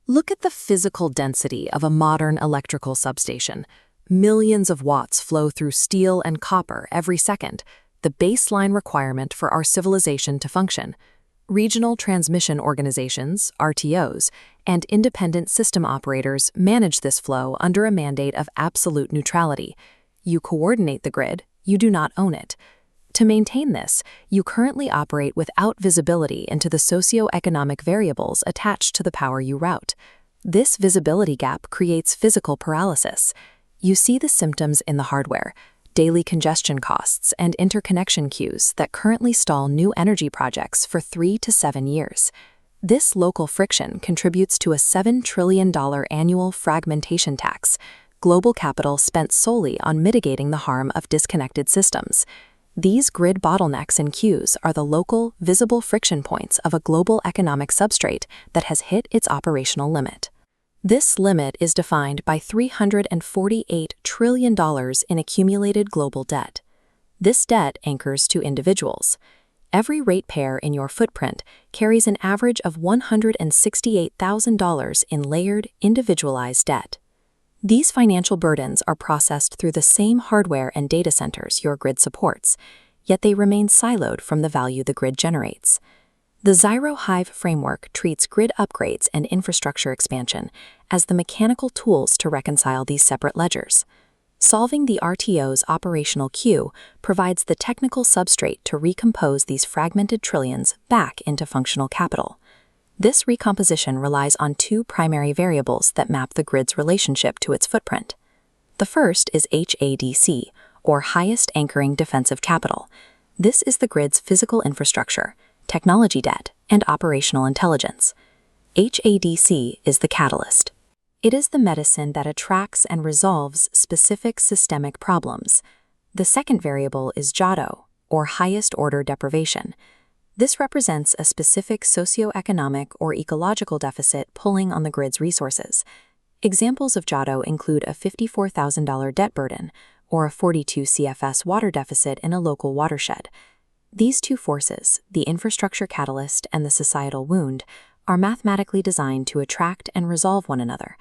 Look at the physical density of a modern electrical substation. Millions of watts flow through steel and copper every second, the baseline requirement for our civilization to function. Regional transmission organizations, RTOs, and independent system operators manage this flow under a mandate of absolute neutrality. You coordinate the grid, you do not own it. To maintain this, you currently operate without visibility into the socio-economic variables attached to the power you route. This visibility gap creates physical paralysis. You see the symptoms in the hardware: daily congestion costs and interconnection queues that currently stall new energy projects for 3 to 7 years. This local friction contributes to a $7 trillion annual fragmentation tax, global capital spent solely on mitigating the harm of disconnected systems. These grid bottlenecks and queues are the local, visible friction points of a global economic substrate that has hit its operational limit. This limit is defined by $348 trillion in accumulated global debt. This debt anchors to individuals. Every ratepayer in your footprint carries an average of $168,000 in layered, individualized debt. These financial burdens are processed through the same hardware and data centers your grid supports, yet they remain siloed from the value the grid generates. The ZYRO HIVE framework treats grid upgrades and infrastructure expansion as the mechanical tools to reconcile these separate ledgers. Solving the RTO's operational queue provides the technical substrate to recompose these fragmented trillions back into functional capital. This recomposition relies on two primary variables that map the grid's relationship to its footprint. The first is HADC, or Highest Anchoring Defensive Capital. This is the grid's physical infrastructure, technology debt, and operational intelligence. HADC is the catalyst. It is the medicine that attracts and resolves specific systemic problems. The second variable is JADO, or Highest Order Deprivation. This represents a specific socioeconomic or ecological deficit pulling on the grid's resources. Examples of JADO include a $54,000 debt burden or a 42 CFS water deficit in a local watershed. These two forces, the infrastructure catalyst and the societal wound, are mathematically designed to attract and resolve one another.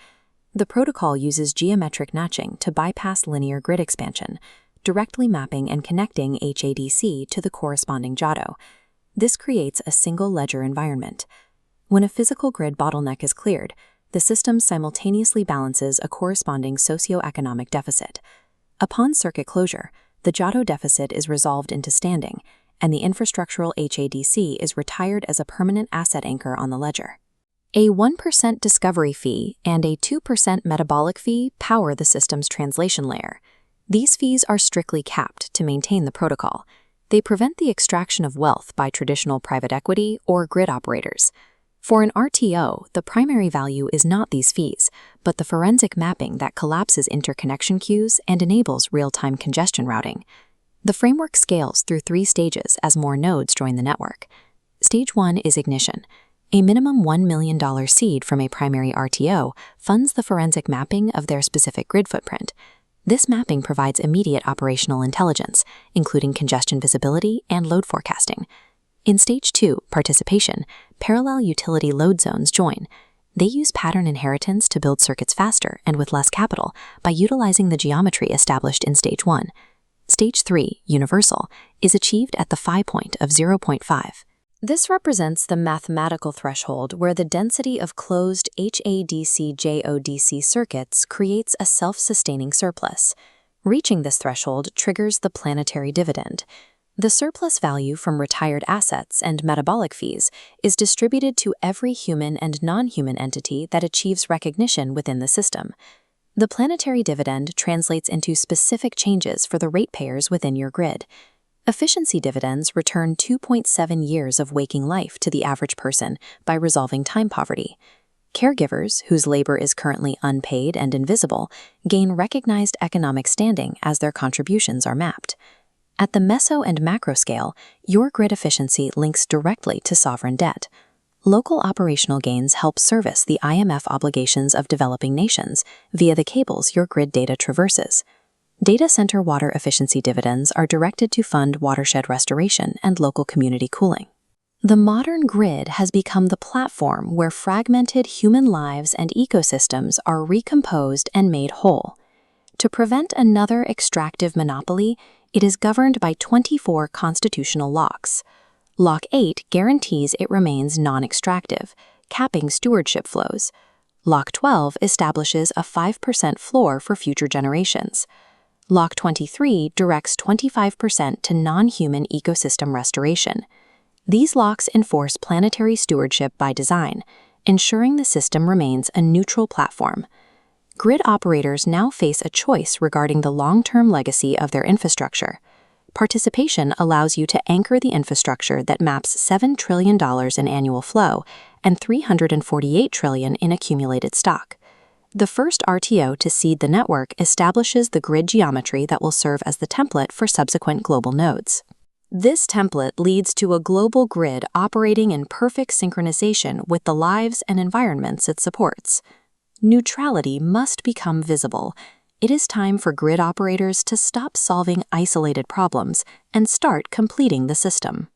The protocol uses geometric notching to bypass linear grid expansion, directly mapping and connecting HADC to the corresponding JADO. This creates a single ledger environment. When a physical grid bottleneck is cleared, the system simultaneously balances a corresponding socioeconomic deficit. Upon circuit closure, the JADO deficit is resolved into standing, and the infrastructural HADC is retired as a permanent asset anchor on the ledger. A 1% discovery fee and a 2% metabolic fee power the system's translation layer. These fees are strictly capped to maintain the protocol. They prevent the extraction of wealth by traditional private equity or grid operators. For an RTO, the primary value is not these fees, but the forensic mapping that collapses interconnection queues and enables real-time congestion routing. The framework scales through 3 stages as more nodes join the network. Stage 1 is ignition. A minimum $1 million seed from a primary RTO funds the forensic mapping of their specific grid footprint. This mapping provides immediate operational intelligence, including congestion visibility and load forecasting. In Stage 2, participation, parallel utility load zones join. They use pattern inheritance to build circuits faster and with less capital by utilizing the geometry established in Stage 1. Stage 3, universal, is achieved at the phi point of 0.5. This represents the mathematical threshold where the density of closed HADC-JODC circuits creates a self-sustaining surplus. Reaching this threshold triggers the planetary dividend. The surplus value from retired assets and metabolic fees is distributed to every human and non-human entity that achieves recognition within the system. The planetary dividend translates into specific changes for the ratepayers within your grid. Efficiency dividends return 2.7 years of waking life to the average person by resolving time poverty. Caregivers, whose labor is currently unpaid and invisible, gain recognized economic standing as their contributions are mapped. At the meso and macro scale, your grid efficiency links directly to sovereign debt. Local operational gains help service the IMF obligations of developing nations via the cables your grid data traverses. Data center water efficiency dividends are directed to fund watershed restoration and local community cooling. The modern grid has become the platform where fragmented human lives and ecosystems are recomposed and made whole. To prevent another extractive monopoly, it is governed by 24 constitutional locks. Lock 8 guarantees it remains non-extractive, capping stewardship flows. Lock 12 establishes a 5% floor for future generations. Lock 23 directs 25% to non-human ecosystem restoration. These locks enforce planetary stewardship by design, ensuring the system remains a neutral platform. Grid operators now face a choice regarding the long-term legacy of their infrastructure. Participation allows you to anchor the infrastructure that maps $7 trillion in annual flow and $348 trillion in accumulated stock. The first RTO to seed the network establishes the grid geometry that will serve as the template for subsequent global nodes. This template leads to a global grid operating in perfect synchronization with the lives and environments it supports. Neutrality must become visible. It is time for grid operators to stop solving isolated problems and start completing the system.